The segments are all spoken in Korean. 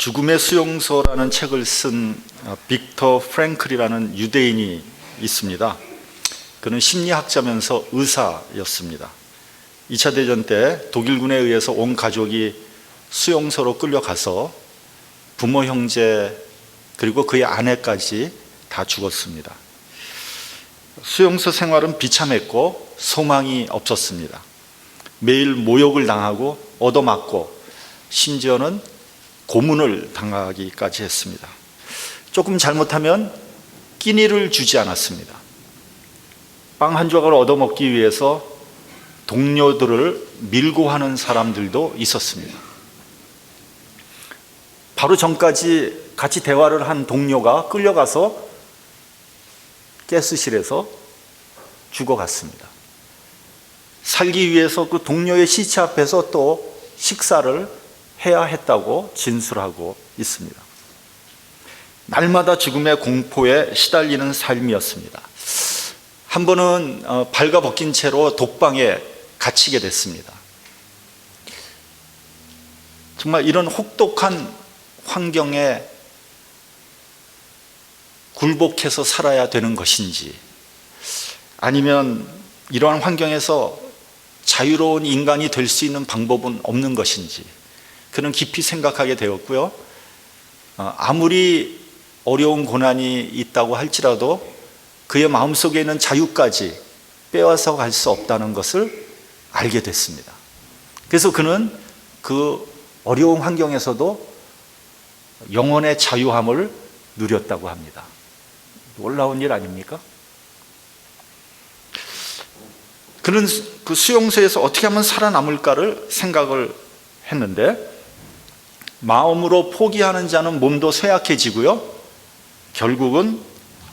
죽음의 수용소라는 책을 쓴 빅터 프랭클이라는 유대인이 있습니다. 그는 심리학자면서 의사였습니다. 2차 대전 때 독일군에 의해서 온 가족이 수용소로 끌려가서 부모, 형제, 그리고 그의 아내까지 다 죽었습니다. 수용소 생활은 비참했고 소망이 없었습니다. 매일 모욕을 당하고 얻어맞고 심지어는 고문을 당하기까지 했습니다. 조금 잘못하면 끼니를 주지 않았습니다. 빵 한 조각을 얻어먹기 위해서 동료들을 밀고 하는 사람들도 있었습니다. 바로 전까지 같이 대화를 한 동료가 끌려가서 가스실에서 죽어갔습니다. 살기 위해서 그 동료의 시체 앞에서 또 식사를 해야 했다고 진술하고 있습니다. 날마다 죽음의 공포에 시달리는 삶이었습니다. 한 번은 발가벗긴 채로 독방에 갇히게 됐습니다. 정말 이런 혹독한 환경에 굴복해서 살아야 되는 것인지, 아니면 이러한 환경에서 자유로운 인간이 될 수 있는 방법은 없는 것인지 그는 깊이 생각하게 되었고요. 아무리 어려운 고난이 있다고 할지라도 그의 마음속에 있는 자유까지 빼앗아 갈 수 없다는 것을 알게 됐습니다. 그래서 그는 그 어려운 환경에서도 영혼의 자유함을 누렸다고 합니다. 놀라운 일 아닙니까? 그는 그 수용소에서 어떻게 하면 살아남을까를 생각을 했는데, 마음으로 포기하는 자는 몸도 쇠약해지고요, 결국은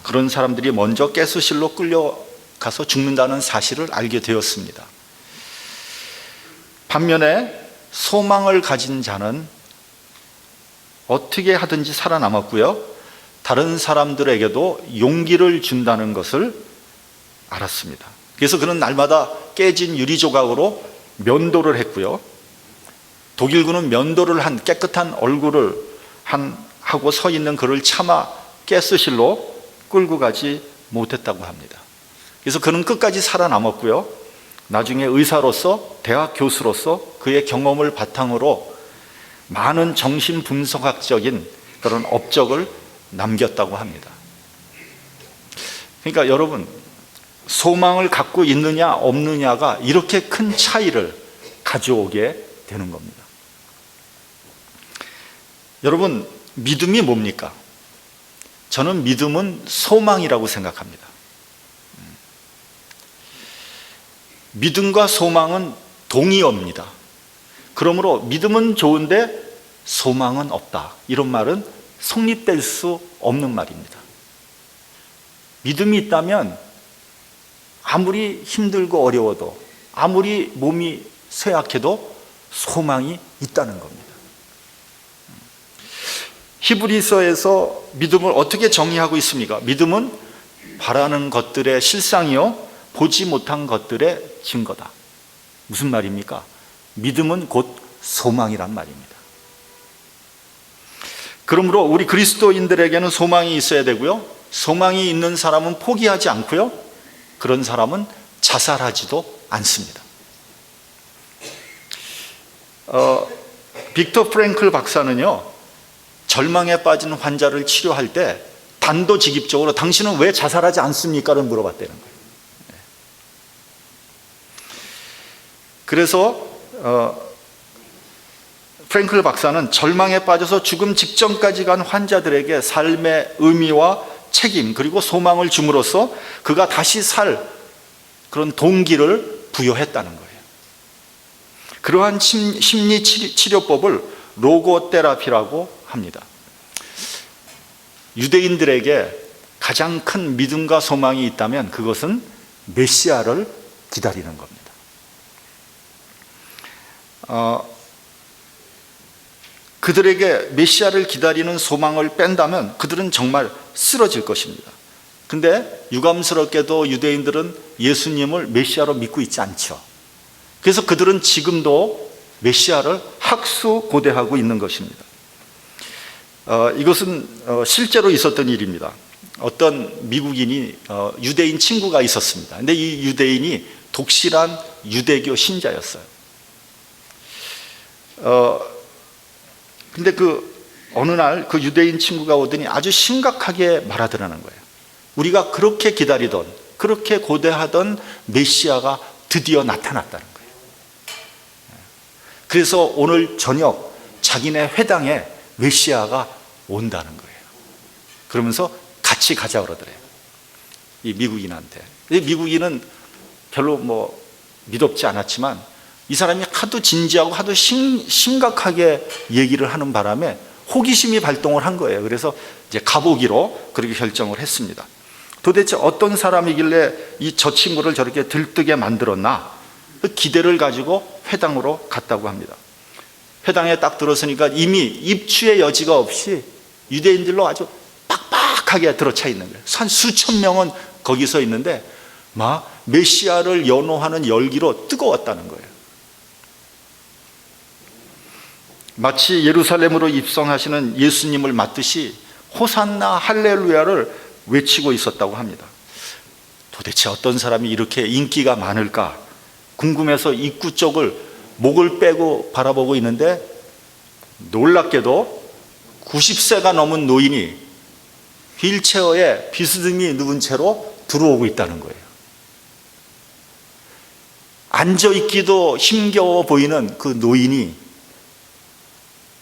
그런 사람들이 먼저 가스실로 끌려가서 죽는다는 사실을 알게 되었습니다. 반면에 소망을 가진 자는 어떻게 하든지 살아남았고요, 다른 사람들에게도 용기를 준다는 것을 알았습니다. 그래서 그는 날마다 깨진 유리 조각으로 면도를 했고요, 독일군은 면도를 한 깨끗한 얼굴을 하고 서 있는 그를 차마 가스실로 끌고 가지 못했다고 합니다. 그래서 그는 끝까지 살아남았고요, 나중에 의사로서, 대학 교수로서 그의 경험을 바탕으로 많은 정신분석학적인 그런 업적을 남겼다고 합니다. 그러니까 여러분, 소망을 갖고 있느냐 없느냐가 이렇게 큰 차이를 가져오게 되는 겁니다. 여러분, 믿음이 뭡니까? 저는 믿음은 소망이라고 생각합니다. 믿음과 소망은 동의어입니다. 그러므로 믿음은 좋은데 소망은 없다, 이런 말은 성립될 수 없는 말입니다. 믿음이 있다면 아무리 힘들고 어려워도, 아무리 몸이 쇠약해도 소망이 있다는 겁니다. 히브리서에서 믿음을 어떻게 정의하고 있습니까? 믿음은 바라는 것들의 실상이요, 보지 못한 것들의 증거다. 무슨 말입니까? 믿음은 곧 소망이란 말입니다. 그러므로 우리 그리스도인들에게는 소망이 있어야 되고요, 소망이 있는 사람은 포기하지 않고요, 그런 사람은 자살하지도 않습니다. 빅터 프랭클 박사는요, 절망에 빠진 환자를 치료할 때 단도직입적으로 당신은 왜 자살하지 않습니까?를 물어봤다는 거예요. 그래서 프랭클 박사는 절망에 빠져서 죽음 직전까지 간 환자들에게 삶의 의미와 책임, 그리고 소망을 줌으로써 그가 다시 살 그런 동기를 부여했다는 거예요. 그러한 심리 치료법을 로고테라피라고 합니다. 유대인들에게 가장 큰 믿음과 소망이 있다면 그것은 메시아를 기다리는 겁니다. 그들에게 메시아를 기다리는 소망을 뺀다면 그들은 정말 쓰러질 것입니다. 근데 유감스럽게도 유대인들은 예수님을 메시아로 믿고 있지 않죠. 그래서 그들은 지금도 메시아를 학수고대하고 있는 것입니다. 이것은 실제로 있었던 일입니다. 어떤 미국인이 유대인 친구가 있었습니다. 근데 이 유대인이 독실한 유대교 신자였어요. 근데 어느 날 그 유대인 친구가 오더니 아주 심각하게 말하더라는 거예요. 우리가 그렇게 기다리던, 그렇게 고대하던 메시아가 드디어 나타났다는 거예요. 그래서 오늘 저녁 자기네 회당에 메시아가 온다는 거예요. 그러면서 같이 가자 그러더래요. 이 미국인한테. 이 미국인은 별로 믿었지 않았지만 이 사람이 하도 진지하고 하도 심각하게 얘기를 하는 바람에 호기심이 발동을 한 거예요. 그래서 이제 가보기로 그렇게 결정을 했습니다. 도대체 어떤 사람이길래 저 친구를 저렇게 들뜨게 만들었나? 그 기대를 가지고 회당으로 갔다고 합니다. 회당에 딱 들어서니까 이미 입추의 여지가 없이 유대인들로 아주 빡빡하게 들어차 있는 거예요. 한 수천 명은 거기서 있는데 막 메시아를 연호하는 열기로 뜨거웠다는 거예요. 마치 예루살렘으로 입성하시는 예수님을 맞듯이 호산나 할렐루야를 외치고 있었다고 합니다. 도대체 어떤 사람이 이렇게 인기가 많을까 궁금해서 입구 쪽을 목을 빼고 바라보고 있는데 놀랍게도 90세가 넘은 노인이 휠체어에 비스듬히 누운 채로 들어오고 있다는 거예요. 앉아있기도 힘겨워 보이는 그 노인이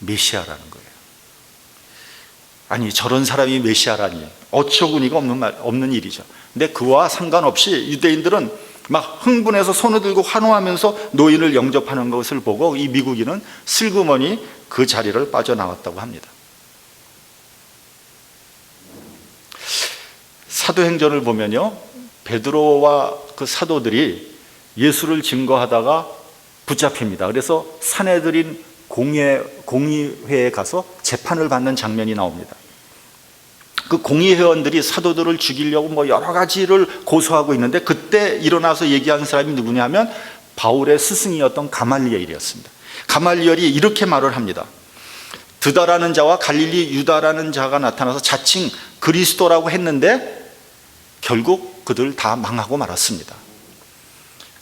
메시아라는 거예요. 아니, 저런 사람이 메시아라니 어처구니가 없는 일이죠. 근데 그와 상관없이 유대인들은 막 흥분해서 손을 들고 환호하면서 노인을 영접하는 것을 보고 이 미국인은 슬그머니 그 자리를 빠져나왔다고 합니다. 사도행전을 보면요, 베드로와 그 사도들이 예수를 증거하다가 붙잡힙니다. 그래서 산헤드린 공의회에 가서 재판을 받는 장면이 나옵니다. 그 공의회원들이 사도들을 죽이려고 여러 가지를 고소하고 있는데 그때 일어나서 얘기한 사람이 누구냐면 바울의 스승이었던 가말리엘이었습니다. 가말리엘이 이렇게 말을 합니다. 드다라는 자와 갈릴리 유다라는 자가 나타나서 자칭 그리스도라고 했는데 결국 그들 다 망하고 말았습니다.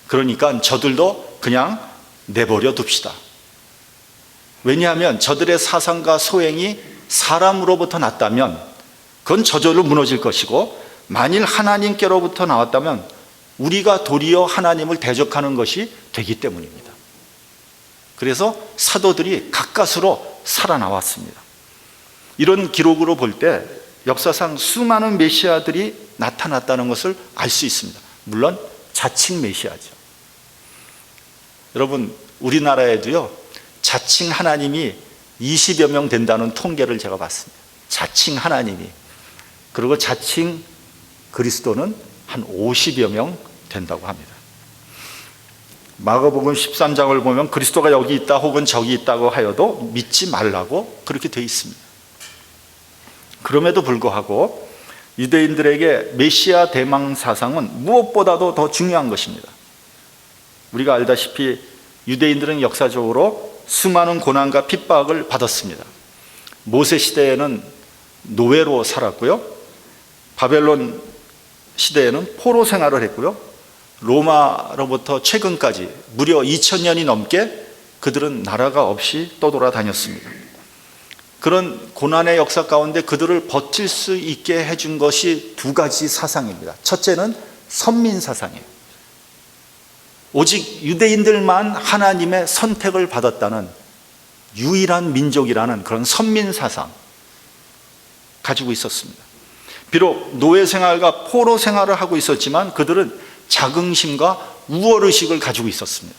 그러니까 저들도 그냥 내버려 둡시다. 왜냐하면 저들의 사상과 소행이 사람으로부터 났다면 그건 저절로 무너질 것이고, 만일 하나님께로부터 나왔다면 우리가 도리어 하나님을 대적하는 것이 되기 때문입니다. 그래서 사도들이 가까스로 살아나왔습니다. 이런 기록으로 볼 때 역사상 수많은 메시아들이 나타났다는 것을 알 수 있습니다. 물론 자칭 메시아죠. 여러분, 우리나라에도요 자칭 하나님이 20여 명 된다는 통계를 제가 봤습니다. 자칭 하나님이. 그리고 자칭 그리스도는 한 50여 명 된다고 합니다. 마가복음 13장을 보면 그리스도가 여기 있다 혹은 저기 있다고 하여도 믿지 말라고 그렇게 되어 있습니다. 그럼에도 불구하고 유대인들에게 메시아 대망 사상은 무엇보다도 더 중요한 것입니다. 우리가 알다시피 유대인들은 역사적으로 수많은 고난과 핍박을 받았습니다. 모세 시대에는 노예로 살았고요, 바벨론 시대에는 포로 생활을 했고요, 로마로부터 최근까지 무려 2000년이 넘게 그들은 나라가 없이 떠돌아다녔습니다. 그런 고난의 역사 가운데 그들을 버틸 수 있게 해준 것이 두 가지 사상입니다. 첫째는 선민 사상이에요. 오직 유대인들만 하나님의 선택을 받았다는 유일한 민족이라는 그런 선민 사상 가지고 있었습니다. 비록 노예 생활과 포로 생활을 하고 있었지만 그들은 자긍심과 우월의식을 가지고 있었습니다.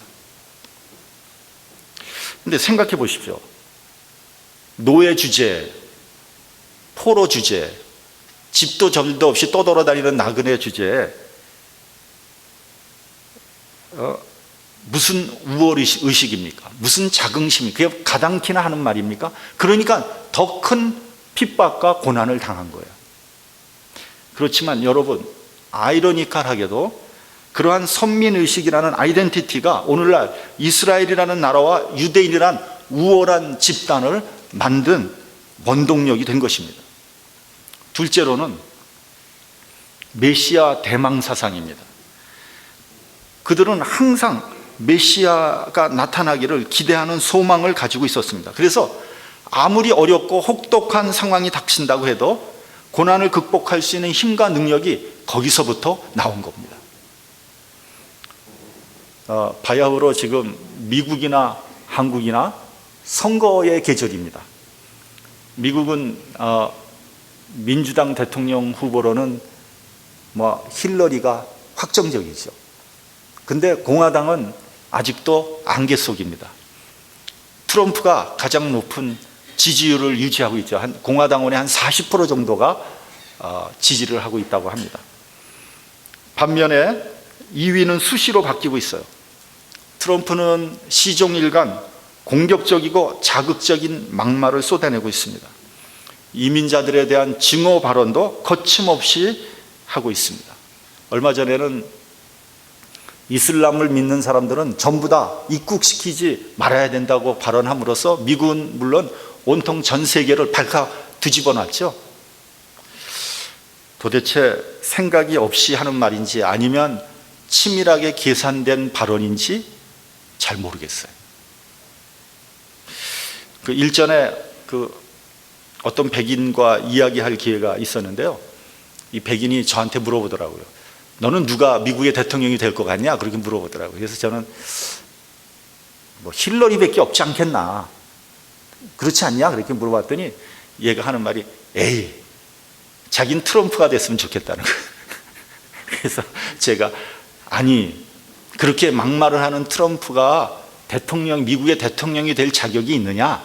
그런데 생각해 보십시오. 노예 주제, 포로 주제, 집도 점도 없이 떠돌아다니는 나그네 주제에 무슨 우월의식입니까? 무슨 자긍심입니까? 그게 가당키나 하는 말입니까? 그러니까 더 큰 핍박과 고난을 당한 거예요. 그렇지만 여러분, 아이러니컬하게도 그러한 선민의식이라는 아이덴티티가 오늘날 이스라엘이라는 나라와 유대인이란 우월한 집단을 만든 원동력이 된 것입니다. 둘째로는 메시아 대망 사상입니다. 그들은 항상 메시아가 나타나기를 기대하는 소망을 가지고 있었습니다. 그래서 아무리 어렵고 혹독한 상황이 닥친다고 해도 고난을 극복할 수 있는 힘과 능력이 거기서부터 나온 겁니다. 바야흐로 지금 미국이나 한국이나 선거의 계절입니다. 미국은 민주당 대통령 후보로는 힐러리가 확정적이죠. 근데 공화당은 아직도 안개 속입니다. 트럼프가 가장 높은 지지율을 유지하고 있죠. 공화당원의 한 40% 정도가 지지를 하고 있다고 합니다. 반면에 2위는 수시로 바뀌고 있어요. 트럼프는 시종일관 공격적이고 자극적인 막말을 쏟아내고 있습니다. 이민자들에 대한 증오 발언도 거침없이 하고 있습니다. 얼마 전에는 이슬람을 믿는 사람들은 전부 다 입국시키지 말아야 된다고 발언함으로써 미국은 물론 온통 전 세계를 발칵 뒤집어 놨죠. 도대체 생각이 없이 하는 말인지 아니면 치밀하게 계산된 발언인지 잘 모르겠어요. 일전에 어떤 백인과 이야기할 기회가 있었는데요. 이 백인이 저한테 물어보더라고요. 너는 누가 미국의 대통령이 될 것 같냐? 그렇게 물어보더라고요. 그래서 저는 힐러리밖에 없지 않겠나? 그렇지 않냐? 그렇게 물어봤더니 얘가 하는 말이 에이, 자긴 트럼프가 됐으면 좋겠다는 거예요. 그래서 제가 아니, 그렇게 막말을 하는 트럼프가 미국의 대통령이 될 자격이 있느냐?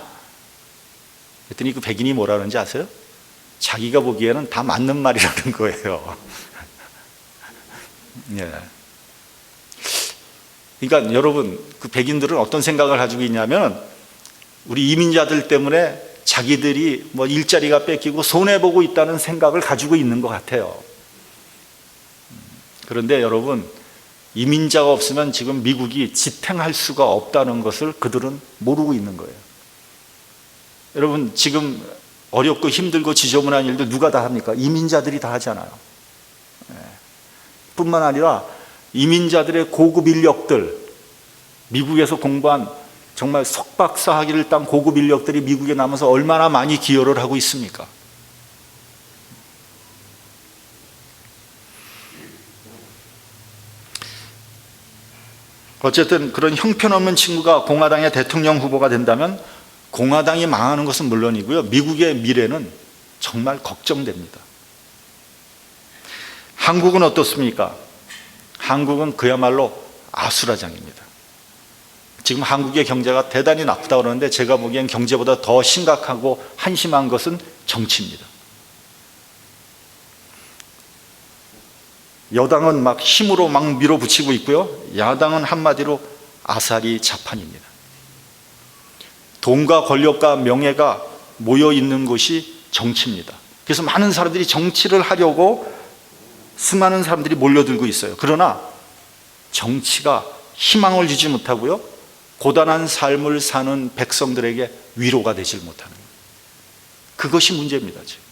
그랬더니 그 백인이 뭐라 그러는지 아세요? 자기가 보기에는 다 맞는 말이라는 거예요. 예. 그러니까 여러분, 그 백인들은 어떤 생각을 가지고 있냐면 우리 이민자들 때문에 자기들이 일자리가 뺏기고 손해보고 있다는 생각을 가지고 있는 것 같아요. 그런데 여러분, 이민자가 없으면 지금 미국이 지탱할 수가 없다는 것을 그들은 모르고 있는 거예요. 여러분, 지금 어렵고 힘들고 지저분한 일도 누가 다 합니까? 이민자들이 다 하잖아요. 뿐만 아니라 이민자들의 고급 인력들, 미국에서 공부한 정말 석박사 학위를 딴 고급 인력들이 미국에 남아서 얼마나 많이 기여를 하고 있습니까? 어쨌든 그런 형편없는 친구가 공화당의 대통령 후보가 된다면 공화당이 망하는 것은 물론이고요, 미국의 미래는 정말 걱정됩니다. 한국은 어떻습니까? 한국은 그야말로 아수라장입니다. 지금 한국의 경제가 대단히 나쁘다고 그러는데 제가 보기엔 경제보다 더 심각하고 한심한 것은 정치입니다. 여당은 힘으로 밀어붙이고 있고요, 야당은 한마디로 아사리 자판입니다. 돈과 권력과 명예가 모여 있는 곳이 정치입니다. 그래서 많은 사람들이 정치를 하려고 수많은 사람들이 몰려들고 있어요. 그러나 정치가 희망을 주지 못하고요, 고단한 삶을 사는 백성들에게 위로가 되질 못하는 거예요. 그것이 문제입니다. 지금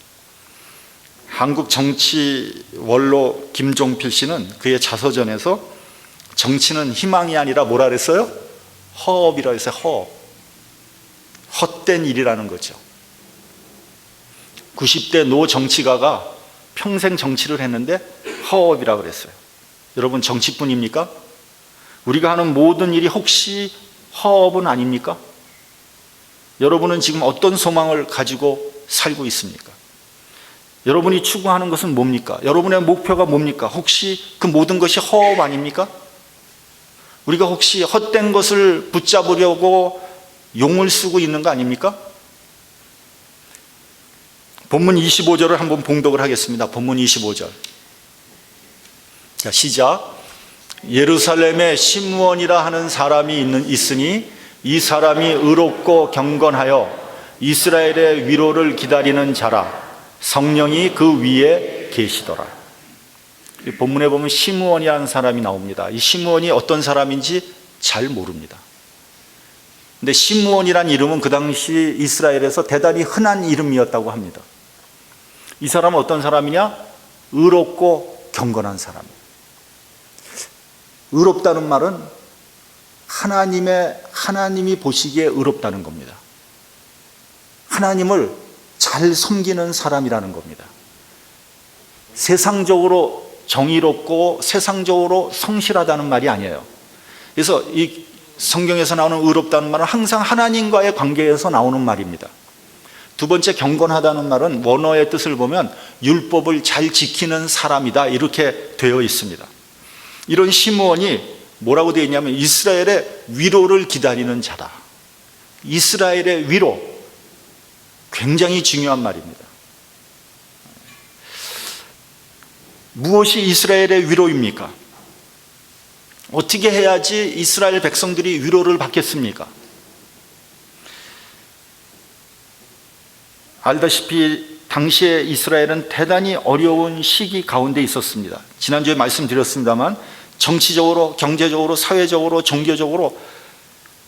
한국 정치 원로 김종필 씨는 그의 자서전에서 정치는 희망이 아니라 뭐라 그랬어요? 허업이라고 했어요. 허업. 헛된 일이라는 거죠. 90대 노 정치가가 평생 정치를 했는데 허업이라고 그랬어요. 여러분, 정치뿐입니까? 우리가 하는 모든 일이 혹시 허업은 아닙니까? 여러분은 지금 어떤 소망을 가지고 살고 있습니까? 여러분이 추구하는 것은 뭡니까? 여러분의 목표가 뭡니까? 혹시 그 모든 것이 허업 아닙니까? 우리가 혹시 헛된 것을 붙잡으려고 용을 쓰고 있는 거 아닙니까? 본문 25절을 한번 봉독을 하겠습니다. 본문 25절. 자, 시작. 예루살렘에 시므온이라 하는 사람이 있으니 이 사람이 의롭고 경건하여 이스라엘의 위로를 기다리는 자라. 성령이 그 위에 계시더라. 이 본문에 보면 시므온이라는 사람이 나옵니다. 이 시므온이 어떤 사람인지 잘 모릅니다. 근데 시므온이란 이름은 그 당시 이스라엘에서 대단히 흔한 이름이었다고 합니다. 이 사람은 어떤 사람이냐? 의롭고 경건한 사람. 의롭다는 말은 하나님이 보시기에 의롭다는 겁니다. 하나님을 잘 섬기는 사람이라는 겁니다. 세상적으로 정의롭고 세상적으로 성실하다는 말이 아니에요. 그래서 이 성경에서 나오는 의롭다는 말은 항상 하나님과의 관계에서 나오는 말입니다. 두 번째, 경건하다는 말은 원어의 뜻을 보면 율법을 잘 지키는 사람이다, 이렇게 되어 있습니다. 이런 시므온이 뭐라고 되어 있냐면 이스라엘의 위로를 기다리는 자다. 이스라엘의 위로, 굉장히 중요한 말입니다. 무엇이 이스라엘의 위로입니까? 어떻게 해야지 이스라엘 백성들이 위로를 받겠습니까? 알다시피 당시에 이스라엘은 대단히 어려운 시기 가운데 있었습니다. 지난주에 말씀드렸습니다만 정치적으로, 경제적으로, 사회적으로, 종교적으로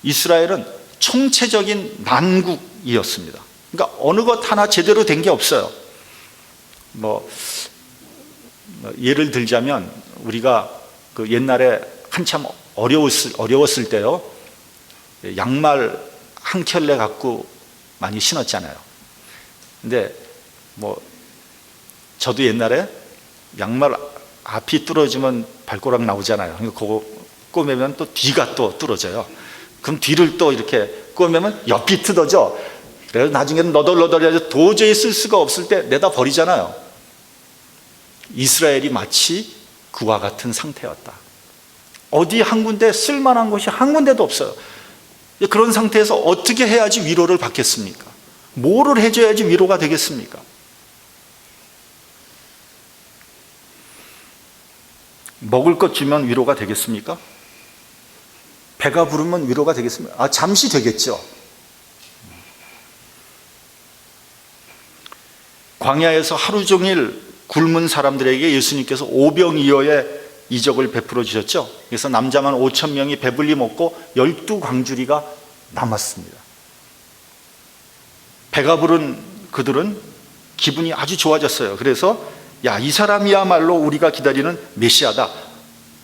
이스라엘은 총체적인 난국이었습니다. 그러니까 어느 것 하나 제대로 된 게 없어요. 예를 들자면 우리가 그 옛날에 한참 어려웠을 때요, 양말 한 켤레 갖고 많이 신었잖아요. 근데 저도 옛날에 양말 앞이 뚫어지면 발가락 나오잖아요. 그거 꼬매면 또 뒤가 또 뚫어져요. 그럼 뒤를 또 이렇게 꼬매면 옆이 뜯어져. 그래서 나중에는 너덜너덜해서 도저히 쓸 수가 없을 때 내다 버리잖아요. 이스라엘이 마치 그와 같은 상태였다. 어디 한 군데 쓸만한 것이 한 군데도 없어요. 그런 상태에서 어떻게 해야지 위로를 받겠습니까? 뭐를 해줘야지 위로가 되겠습니까? 먹을 것 주면 위로가 되겠습니까? 배가 부르면 위로가 되겠습니까? 잠시 되겠죠. 광야에서 하루 종일 굶은 사람들에게 예수님께서 오병이어의 이적을 베풀어 주셨죠. 그래서 남자만 5천 명이 배불리 먹고 12광주리가 남았습니다. 배가 부른 그들은 기분이 아주 좋아졌어요. 그래서 이 사람이야말로 우리가 기다리는 메시아다,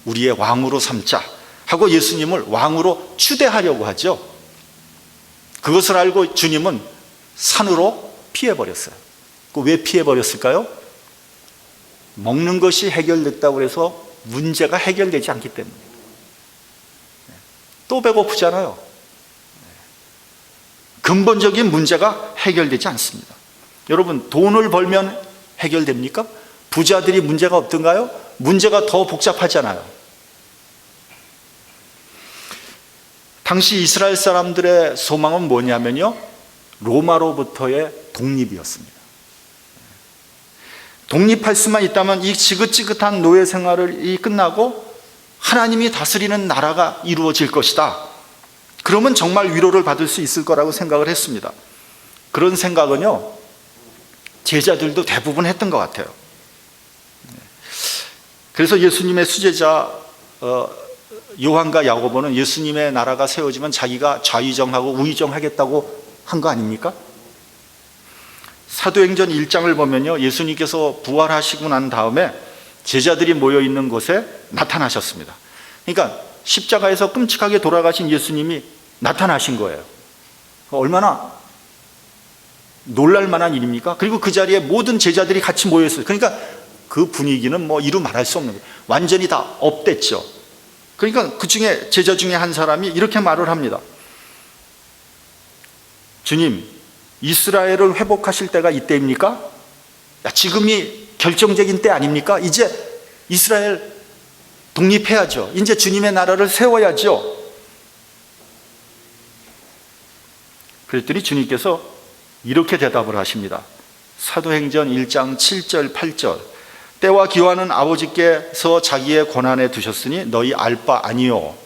우리의 왕으로 삼자 하고 예수님을 왕으로 추대하려고 하죠. 그것을 알고 주님은 산으로 피해버렸어요. 왜 피해버렸을까요? 먹는 것이 해결됐다고 해서 문제가 해결되지 않기 때문에. 또 배고프잖아요. 근본적인 문제가 해결되지 않습니다. 여러분, 돈을 벌면 해결됩니까? 부자들이 문제가 없던가요? 문제가 더 복잡하잖아요. 당시 이스라엘 사람들의 소망은 뭐냐면요, 로마로부터의 독립이었습니다. 독립할 수만 있다면 이 지긋지긋한 노예 생활이 끝나고 하나님이 다스리는 나라가 이루어질 것이다. 그러면 정말 위로를 받을 수 있을 거라고 생각을 했습니다. 그런 생각은요, 제자들도 대부분 했던 것 같아요. 그래서 예수님의 수제자 요한과 야고보는 예수님의 나라가 세워지면 자기가 좌의정하고 우의정하겠다고 한 거 아닙니까? 사도행전 1장을 보면요, 예수님께서 부활하시고 난 다음에 제자들이 모여있는 곳에 나타나셨습니다. 그러니까 십자가에서 끔찍하게 돌아가신 예수님이 나타나신 거예요. 얼마나 놀랄 만한 일입니까? 그리고 그 자리에 모든 제자들이 같이 모여있어요. 그러니까 그 분위기는 이루 말할 수 없는 거예요. 완전히 다 업됐죠. 그러니까 그 중에 제자 중에 한 사람이 이렇게 말을 합니다. 주님, 이스라엘을 회복하실 때가 이때입니까? 지금이 결정적인 때 아닙니까? 이제 이스라엘 독립해야죠. 이제 주님의 나라를 세워야죠. 그랬더니 주님께서 이렇게 대답을 하십니다. 사도행전 1장 7절 8절 때와 기한은 아버지께서 자기의 권한에 두셨으니 너희 알 바 아니요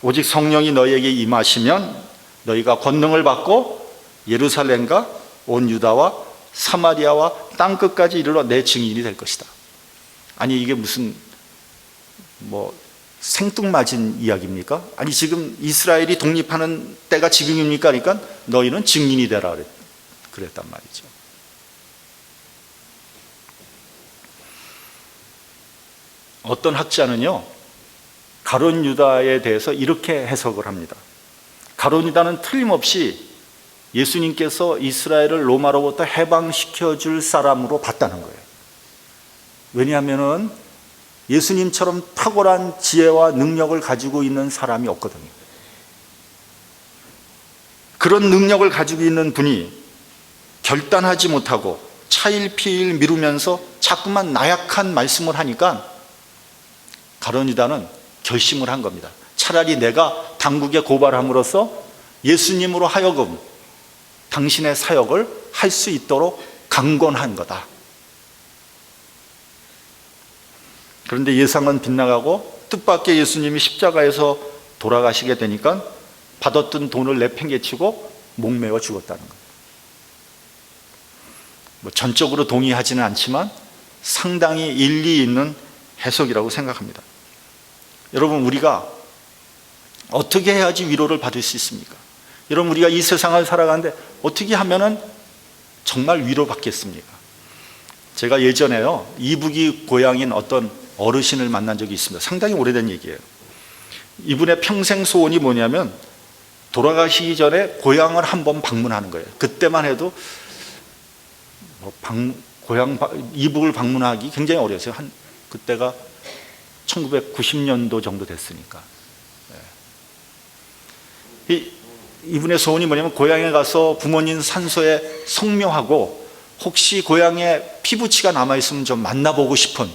오직 성령이 너희에게 임하시면 너희가 권능을 받고 예루살렘과 온 유다와 사마리아와 땅끝까지 이르러 내 증인이 될 것이다. 아니, 이게 무슨 생뚱맞은 이야기입니까? 아니 지금 이스라엘이 독립하는 때가 지금입니까? 그러니까 너희는 증인이 되라 그랬단 말이죠. 어떤 학자는요, 가룟 유다에 대해서 이렇게 해석을 합니다. 가룟 유다는 틀림없이 예수님께서 이스라엘을 로마로부터 해방시켜 줄 사람으로 봤다는 거예요. 왜냐하면 예수님처럼 탁월한 지혜와 능력을 가지고 있는 사람이 없거든요. 그런 능력을 가지고 있는 분이 결단하지 못하고 차일피일 미루면서 자꾸만 나약한 말씀을 하니까 가룟 유다는 결심을 한 겁니다. 차라리 내가 당국에 고발함으로써 예수님으로 하여금 당신의 사역을 할 수 있도록 강권한 거다. 그런데 예상은 빗나가고 뜻밖의 예수님이 십자가에서 돌아가시게 되니까 받았던 돈을 내팽개치고 목매어 죽었다는 겁니다. 전적으로 동의하지는 않지만 상당히 일리 있는 해석이라고 생각합니다. 여러분, 우리가 어떻게 해야지 위로를 받을 수 있습니까? 여러분, 우리가 이 세상을 살아가는데 어떻게 하면은 정말 위로받겠습니까? 제가 예전에요, 이북이 고향인 어떤 어르신을 만난 적이 있습니다. 상당히 오래된 얘기예요. 이분의 평생 소원이 뭐냐면 돌아가시기 전에 고향을 한번 방문하는 거예요. 그때만 해도 이북을 방문하기 굉장히 어려웠어요. 그때가 1990년도 정도 됐으니까. 이분의 소원이 뭐냐면 고향에 가서 부모님 산소에 성묘하고 혹시 고향에 피부치가 남아있으면 좀 만나보고 싶은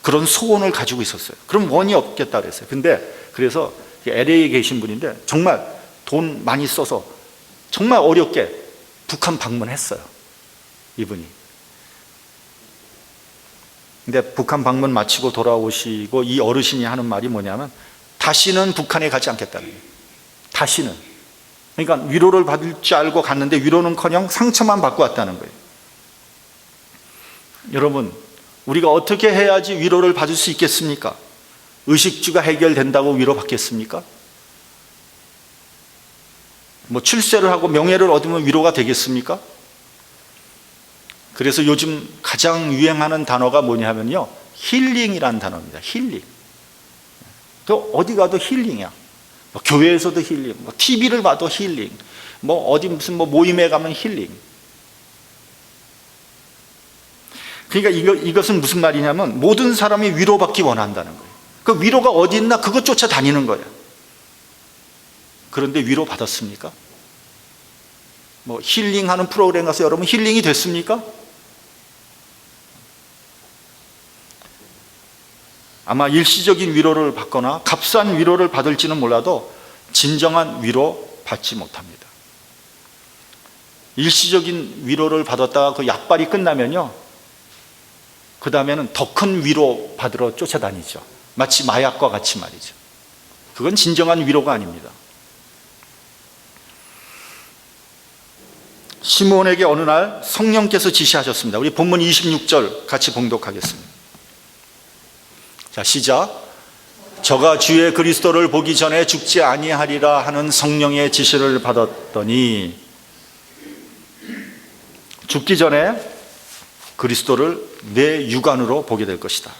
그런 소원을 가지고 있었어요. 그럼 원이 없겠다 그랬어요. 근데 그래서 LA에 계신 분인데 정말 돈 많이 써서 정말 어렵게 북한 방문했어요, 이분이. 근데 북한 방문 마치고 돌아오시고 이 어르신이 하는 말이 뭐냐면 다시는 북한에 가지 않겠다는 거예요. 다시는. 그러니까 위로를 받을 줄 알고 갔는데 위로는커녕 상처만 받고 왔다는 거예요. 여러분, 우리가 어떻게 해야지 위로를 받을 수 있겠습니까? 의식주가 해결된다고 위로받겠습니까? 출세를 하고 명예를 얻으면 위로가 되겠습니까? 그래서 요즘 가장 유행하는 단어가 뭐냐면요, 힐링이라는 단어입니다. 힐링. 또 어디 가도 힐링이야. 교회에서도 힐링, TV를 봐도 힐링, 어디 무슨 모임에 가면 힐링. 그러니까 이것은 무슨 말이냐면 모든 사람이 위로받기 원한다는 거예요. 그 위로가 어디 있나 그것 쫓아다니는 거예요. 그런데 위로 받았습니까? 힐링하는 프로그램 가서 여러분 힐링이 됐습니까? 아마 일시적인 위로를 받거나 값싼 위로를 받을지는 몰라도 진정한 위로 받지 못합니다. 일시적인 위로를 받았다가 그 약발이 끝나면요, 그 다음에는 더 큰 위로 받으러 쫓아다니죠. 마치 마약과 같이 말이죠. 그건 진정한 위로가 아닙니다. 시므온에게 어느 날 성령께서 지시하셨습니다. 우리 본문 26절 같이 봉독하겠습니다. 자, 시작. 저가 주의 그리스도를 보기 전에 죽지 아니하리라 하는 성령의 지시를 받았더니 죽기 전에 그리스도를 내 육안으로 보게 될 것이다.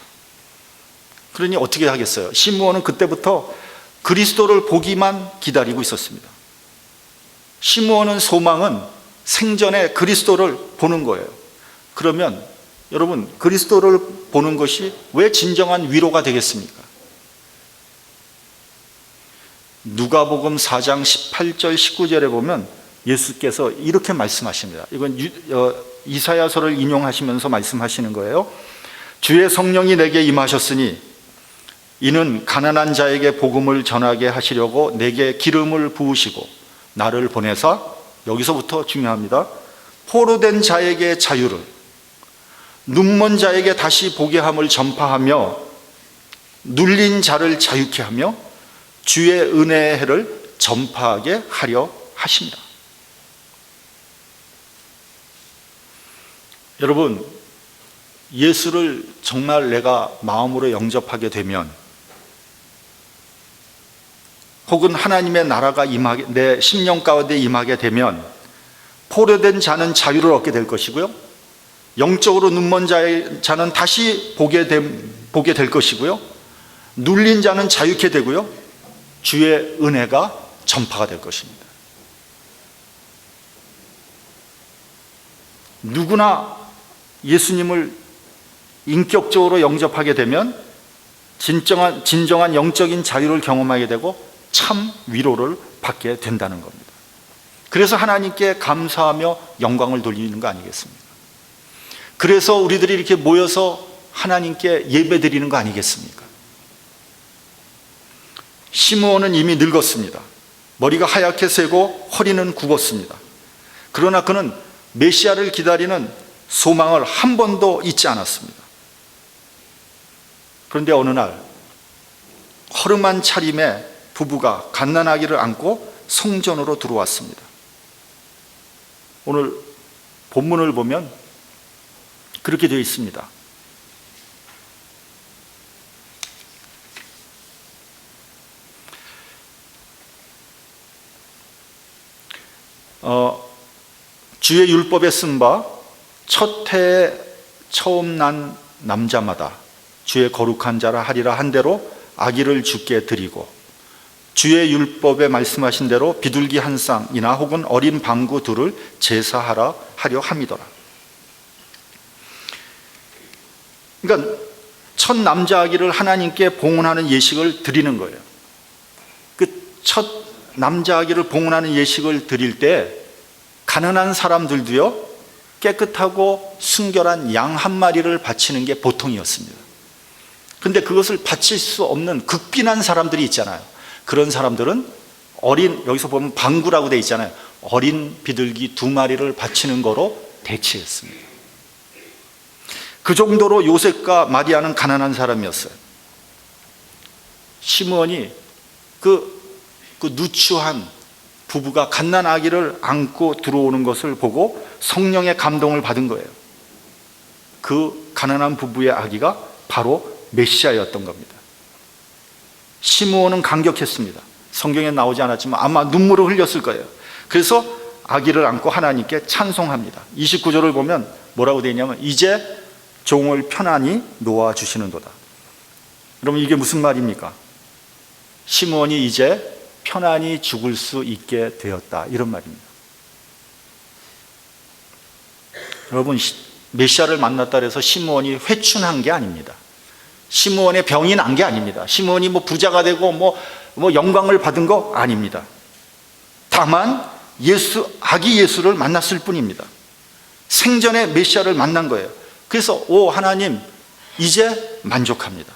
그러니 어떻게 하겠어요? 시므온은 그때부터 그리스도를 보기만 기다리고 있었습니다. 시므온은 소망은 생전에 그리스도를 보는 거예요. 그러면 여러분, 그리스도를 보는 것이 왜 진정한 위로가 되겠습니까? 누가복음 4장 18절 19절에 보면 예수께서 이렇게 말씀하십니다. 이건 이사야서를 인용하시면서 말씀하시는 거예요. 주의 성령이 내게 임하셨으니 이는 가난한 자에게 복음을 전하게 하시려고 내게 기름을 부으시고 나를 보내사, 여기서부터 중요합니다, 포로된 자에게 자유를, 눈먼 자에게 다시 보게 함을 전파하며 눌린 자를 자유케 하며 주의 은혜의 해를 전파하게 하려 하십니다. 여러분, 예수를 정말 내가 마음으로 영접하게 되면 혹은 하나님의 나라가 내 심령 가운데 임하게 되면 포로된 자는 자유를 얻게 될 것이고요, 영적으로 눈먼 자는 다시 보게 될 것이고요, 눌린 자는 자유케 되고요, 주의 은혜가 전파가 될 것입니다. 누구나 예수님을 인격적으로 영접하게 되면 진정한 영적인 자유를 경험하게 되고 참 위로를 받게 된다는 겁니다. 그래서 하나님께 감사하며 영광을 돌리는 거 아니겠습니까? 그래서 우리들이 이렇게 모여서 하나님께 예배 드리는 거 아니겠습니까? 시므온은 이미 늙었습니다. 머리가 하얗게 새고 허리는 굽었습니다. 그러나 그는 메시아를 기다리는 소망을 한 번도 잊지 않았습니다. 그런데 어느 날 허름한 차림에 부부가 갓난아기를 안고 성전으로 들어왔습니다. 오늘 본문을 보면 그렇게 되어 있습니다. 주의 율법에 쓴 바 첫 해에 처음 난 남자마다 주의 거룩한 자라 하리라 한 대로 아기를 주께 드리고, 주의 율법에 말씀하신 대로 비둘기 한 쌍이나 혹은 어린 방구 둘을 제사하려 함이더라. 그러니까 첫 남자 아기를 하나님께 봉헌하는 예식을 드리는 거예요. 그 첫 남자 아기를 봉헌하는 예식을 드릴 때 가난한 사람들도요, 깨끗하고 순결한 양 한 마리를 바치는 게 보통이었습니다. 근데 그것을 바칠 수 없는 극빈한 사람들이 있잖아요. 그런 사람들은 여기서 보면 방구라고 돼 있잖아요. 어린 비둘기 2마리를 바치는 거로 대체했습니다. 그 정도로 요셉과 마리아는 가난한 사람이었어요. 시므온이 그 누추한 부부가 갓난 아기를 안고 들어오는 것을 보고 성령의 감동을 받은 거예요. 그 가난한 부부의 아기가 바로 메시아였던 겁니다. 시므온은 감격했습니다. 성경에 나오지 않았지만 아마 눈물을 흘렸을 거예요. 그래서 아기를 안고 하나님께 찬송합니다. 29절을 보면 뭐라고 되어 있냐면 이제 종을 편안히 놓아주시는도다. 그러면 이게 무슨 말입니까? 시므온이 이제 편안히 죽을 수 있게 되었다, 이런 말입니다. 여러분, 메시아를 만났다 해서 시므온이 회춘한 게 아닙니다. 시므온의 병이 난 게 아닙니다. 시므온이 부자가 되고 영광을 받은 거 아닙니다. 다만 아기 예수를 만났을 뿐입니다. 생전에 메시아를 만난 거예요. 그래서 하나님, 이제 만족합니다.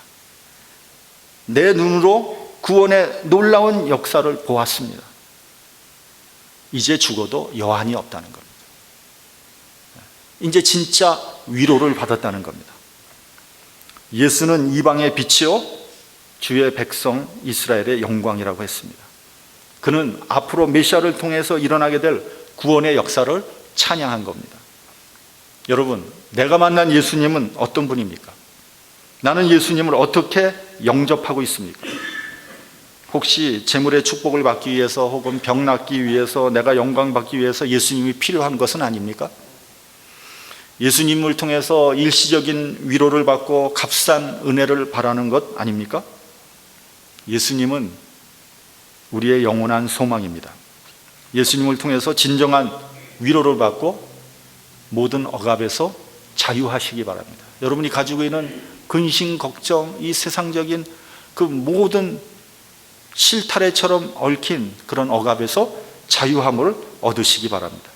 내 눈으로 구원의 놀라운 역사를 보았습니다. 이제 죽어도 여한이 없다는 겁니다. 이제 진짜 위로를 받았다는 겁니다. 예수는 이방의 빛이요 주의 백성 이스라엘의 영광이라고 했습니다. 그는 앞으로 메시아를 통해서 일어나게 될 구원의 역사를 찬양한 겁니다. 여러분, 내가 만난 예수님은 어떤 분입니까? 나는 예수님을 어떻게 영접하고 있습니까? 혹시 재물의 축복을 받기 위해서 혹은 병 낫기 위해서 내가 영광 받기 위해서 예수님이 필요한 것은 아닙니까? 예수님을 통해서 일시적인 위로를 받고 값싼 은혜를 바라는 것 아닙니까? 예수님은 우리의 영원한 소망입니다. 예수님을 통해서 진정한 위로를 받고 모든 억압에서 자유하시기 바랍니다. 여러분이 가지고 있는 근심, 걱정, 이 세상적인 그 모든 실타래처럼 얽힌 그런 억압에서 자유함을 얻으시기 바랍니다.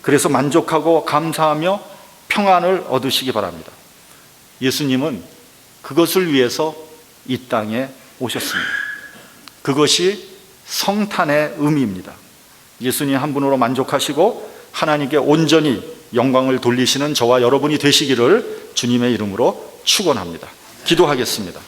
그래서 만족하고 감사하며 평안을 얻으시기 바랍니다. 예수님은 그것을 위해서 이 땅에 오셨습니다. 그것이 성탄의 의미입니다. 예수님 한 분으로 만족하시고 하나님께 온전히 영광을 돌리시는 저와 여러분이 되시기를 주님의 이름으로 축원합니다. 기도하겠습니다.